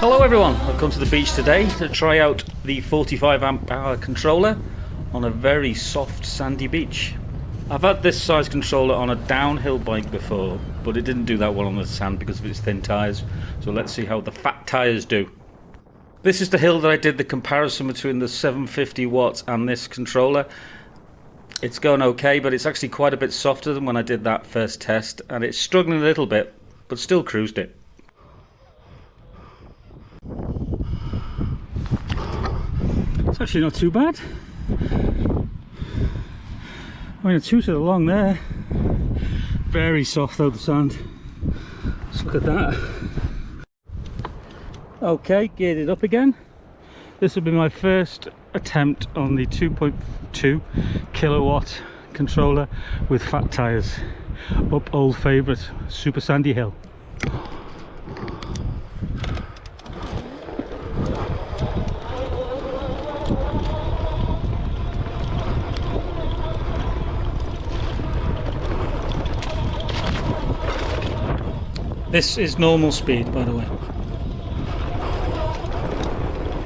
Hello everyone, I've come to the beach today to try out the 45 amp hour controller on a very soft sandy beach. I've had this size controller on a downhill bike before, but it didn't do that well on the sand because of its thin tyres, so let's see how the fat tyres do. This is the hill that I did the comparison between the 750 watts and this controller. It's going okay, but it's actually quite a bit softer than when I did that first test, and it's struggling a little bit, but still cruised it. It's actually not too bad. I mean, it's too sort of long there. Very soft though, the sand. Let's look at that. Okay, geared it up again. This will be my first attempt on the 2.2 kilowatt controller with fat tyres up old favourite super sandy hill. This is normal speed, by the way.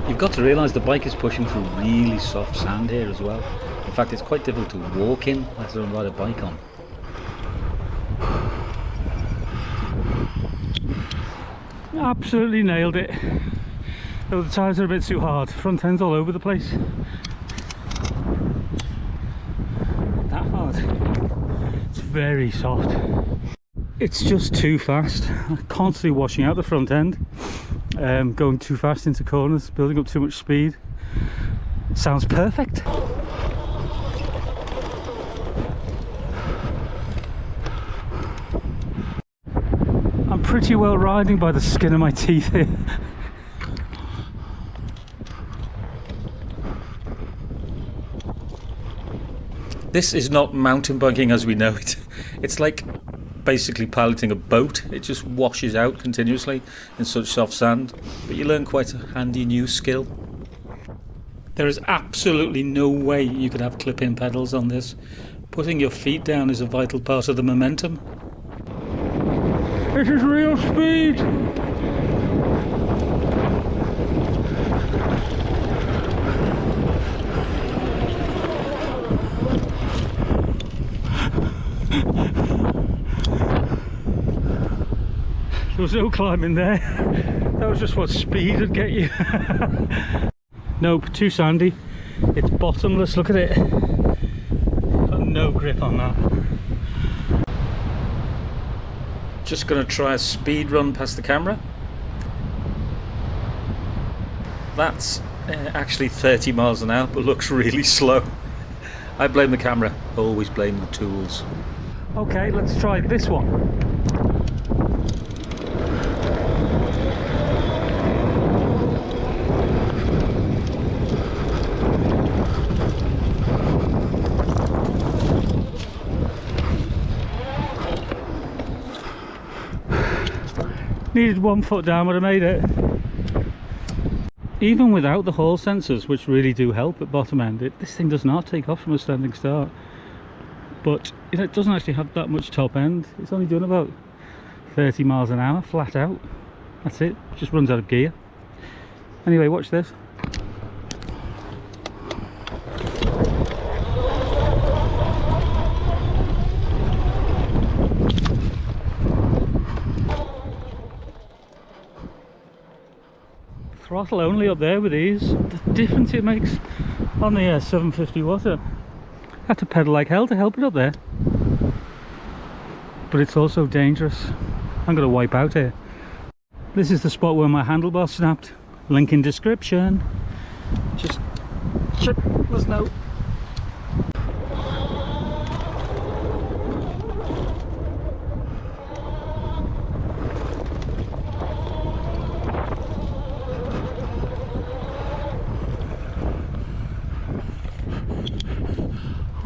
You've got to realise the bike is pushing through really soft sand here as well. In fact, it's quite difficult to walk in, let alone ride a bike on. Absolutely nailed it. Though the tyres are a bit too hard. Front end's all over the place. That hard. It's very soft. It's just too fast. I'm constantly washing out the front end, going too fast into corners, building up too much speed. Sounds perfect. I'm pretty well riding by the skin of my teeth here. This is not mountain biking as we know it. It's like basically piloting a boat. It just washes out continuously in such soft sand, but you learn quite a handy new skill. There is absolutely no way you could have clip-in pedals on this. Putting your feet down is a vital part of the momentum. This is real speed! There was no climbing there. That was just what speed would get you. Nope, too sandy. It's bottomless, look at it. Got no grip on that. Just gonna try a speed run past the camera. That's actually 30 miles an hour, but looks really slow. I blame the camera, always blame the tools. Okay, let's try this one. Needed 1 foot down, but I made it. Even without the hall sensors, which really do help at bottom end, this thing does not take off from a standing start. But you know, it doesn't actually have that much top end. It's only doing about 30 miles an hour flat out. That's it, just runs out of gear. Anyway, watch this. Throttle only up there with these. The difference it makes on the 750 watt. I had to pedal like hell to help it up there. But it's also dangerous. I'm going to wipe out here. This is the spot where my handlebar snapped. Link in description. Just there's no.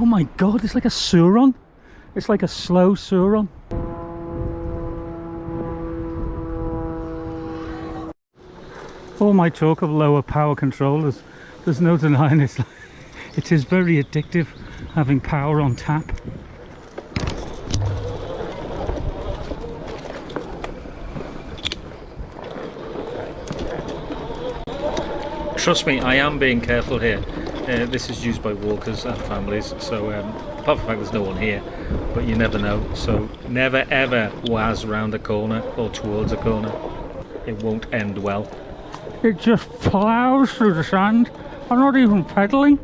Oh my god, it's like a surron. It's like a slow surron. All my talk of lower power controllers, there's no denying it. It is very addictive having power on tap. Trust me, I am being careful here. This is used by walkers and families, so apart from the fact there's no one here, but you never know. So never ever whiz round a corner or towards a corner. It won't end well. It just plows through the sand. I'm not even pedaling.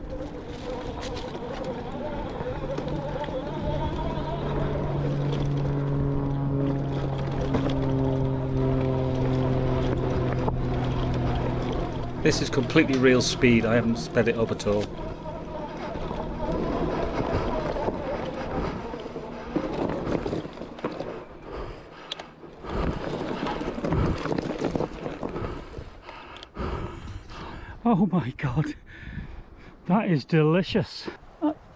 This is completely real speed. I haven't sped it up at all. Oh my god, that is delicious.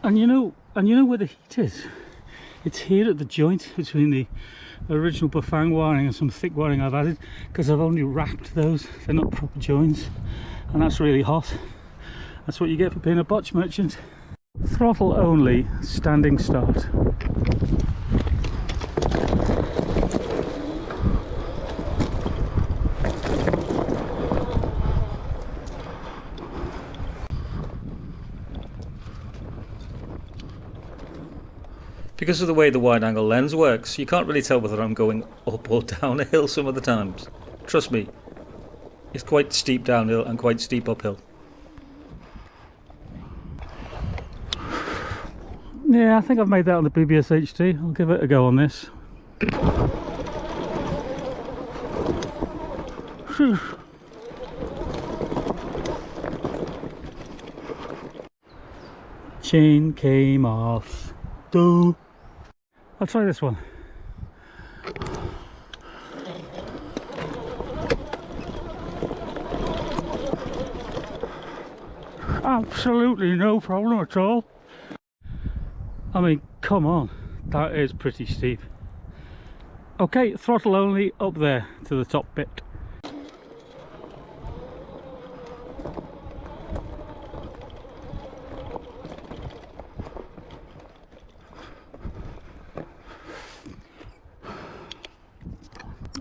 And you know where the heat is? It's here at the joint between the original BAFANG wiring and some thick wiring I've added, because I've only wrapped those. They're not proper joints, and that's really hot. That's what you get for being a botch merchant. Throttle only, standing start. Because of the way the wide angle lens works, you can't really tell whether I'm going up or down a hill some of the times. Trust me, it's quite steep downhill and quite steep uphill. Yeah, I think I've made that on the BBS HT. I'll give it a go on this. Chain came off. Duh. I'll try this one. Absolutely no problem at all. I mean, come on, that is pretty steep. Okay, throttle only up there to the top bit.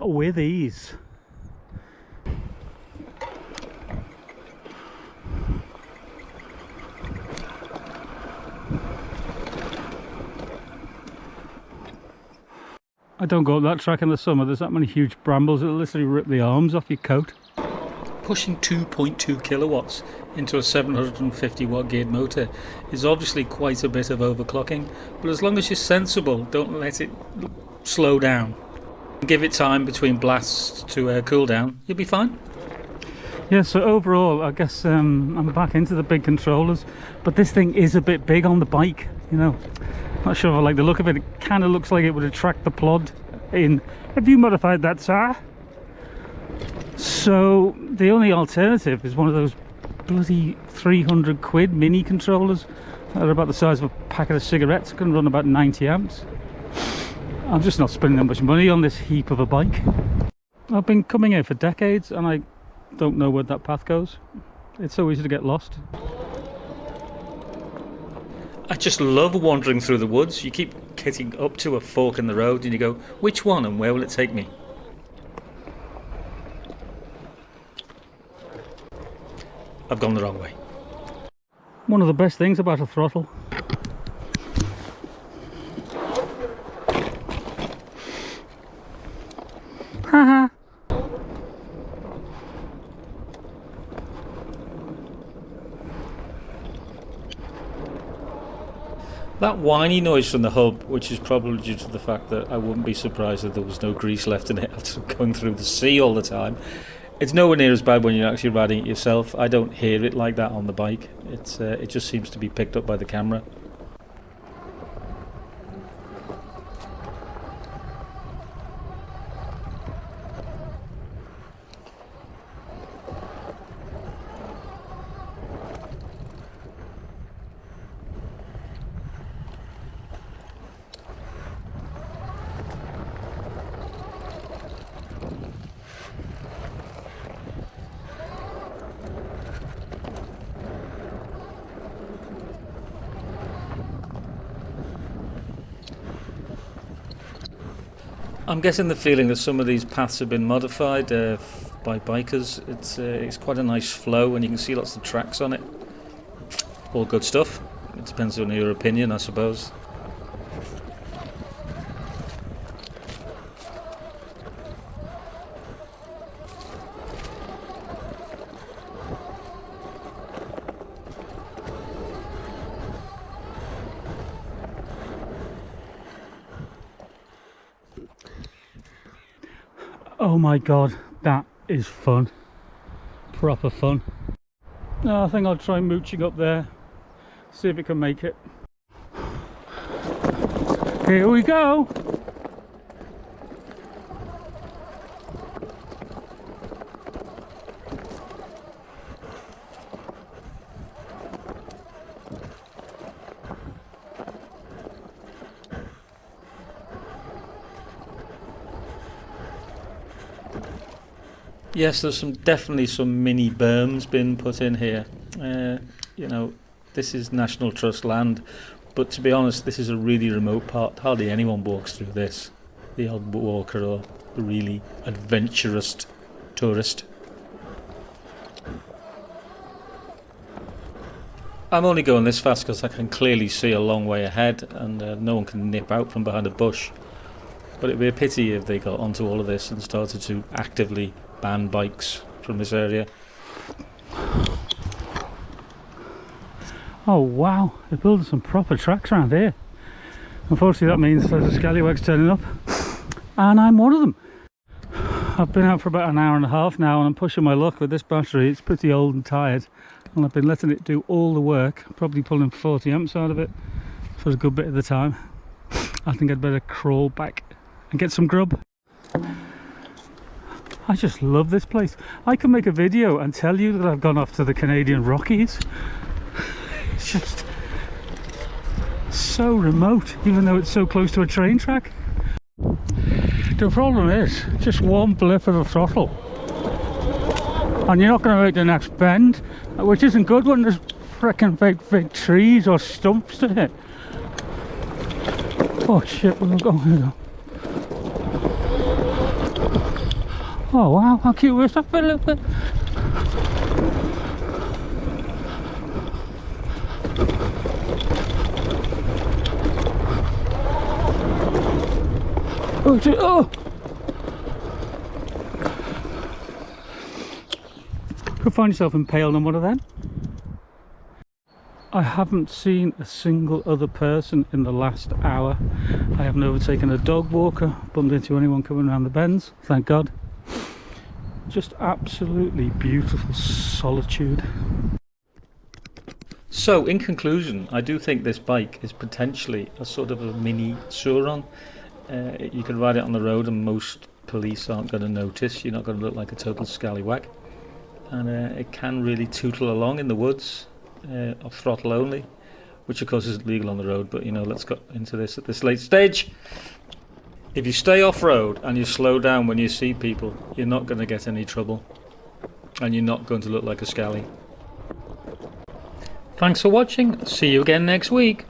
With ease. I don't go up that track in the summer. There's that many huge brambles that'll literally rip the arms off your coat. Pushing 2.2 kilowatts into a 750 watt geared motor is obviously quite a bit of overclocking, but as long as you're sensible, don't let it slow down. Give it time between blasts to cool down, you'll be fine. Yeah, so overall, I guess I'm back into the big controllers, but this thing is a bit big on the bike, you know. Not sure if I like the look of it. It kind of looks like it would attract the plod in. Have you modified that, sir? So the only alternative is one of those bloody 300 quid mini controllers that are about the size of a packet of cigarettes. It can run about 90 amps. I'm just not spending that much money on this heap of a bike. I've been coming here for decades and I don't know where that path goes. It's so easy to get lost. I just love wandering through the woods. You keep getting up to a fork in the road and you go, which one and where will it take me? I've gone the wrong way. One of the best things about a throttle. Haha. That whiny noise from the hub, which is probably due to the fact that I wouldn't be surprised if there was no grease left in it after going through the sea all the time. It's nowhere near as bad when you're actually riding it yourself. I don't hear it like that on the bike. It just seems to be picked up by the camera. I'm getting the feeling that some of these paths have been modified. by bikers. It's quite a nice flow, and you can see lots of tracks on it. All good stuff. It depends on your opinion, I suppose. Oh my god, that is fun. Proper fun. No, I think I'll try mooching up there, see if it can make it. Here we go! Yes, there's definitely some mini berms been put in here. You know, this is National Trust land, but to be honest, this is a really remote part. Hardly anyone walks through this. The odd walker or the really adventurous tourist. I'm only going this fast because I can clearly see a long way ahead, and no one can nip out from behind a bush. But it'd be a pity if they got onto all of this and started to actively ban bikes from this area. Oh wow, they're building some proper tracks around here. Unfortunately that means there's a scallywags turning up, and I'm one of them. I've been out for about an hour and a half now, and I'm pushing my luck with this battery. It's pretty old and tired, and I've been letting it do all the work, probably pulling 40 amps out of it for a good bit of the time. I think I'd better crawl back and get some grub. I just love this place. I can make a video and tell you that I've gone off to the Canadian Rockies. It's just so remote, even though it's so close to a train track. The problem is just one blip of the throttle and you're not going to make the next bend, which isn't good when there's frickin' big trees or stumps to hit. Oh shit, we're going to go. Oh wow, how cute was that bit? Look at it. Oh shit, oh! Could find yourself impaled on one of them. I haven't seen a single other person in the last hour. I haven't overtaken a dog walker, bumped into anyone coming around the bends, thank God. Just absolutely beautiful solitude. So in conclusion, I do think this bike is potentially a sort of a mini sur-ron. You can ride it on the road and most police aren't going to notice. You're not going to look like a total scallywag. And it can really tootle along in the woods, off throttle only, which of course is legal on the road, but you know, let's get into this at this late stage. If you stay off-road and you slow down when you see people, you're not going to get any trouble, and you're not going to look like a scally. Thanks for watching. See you again next week.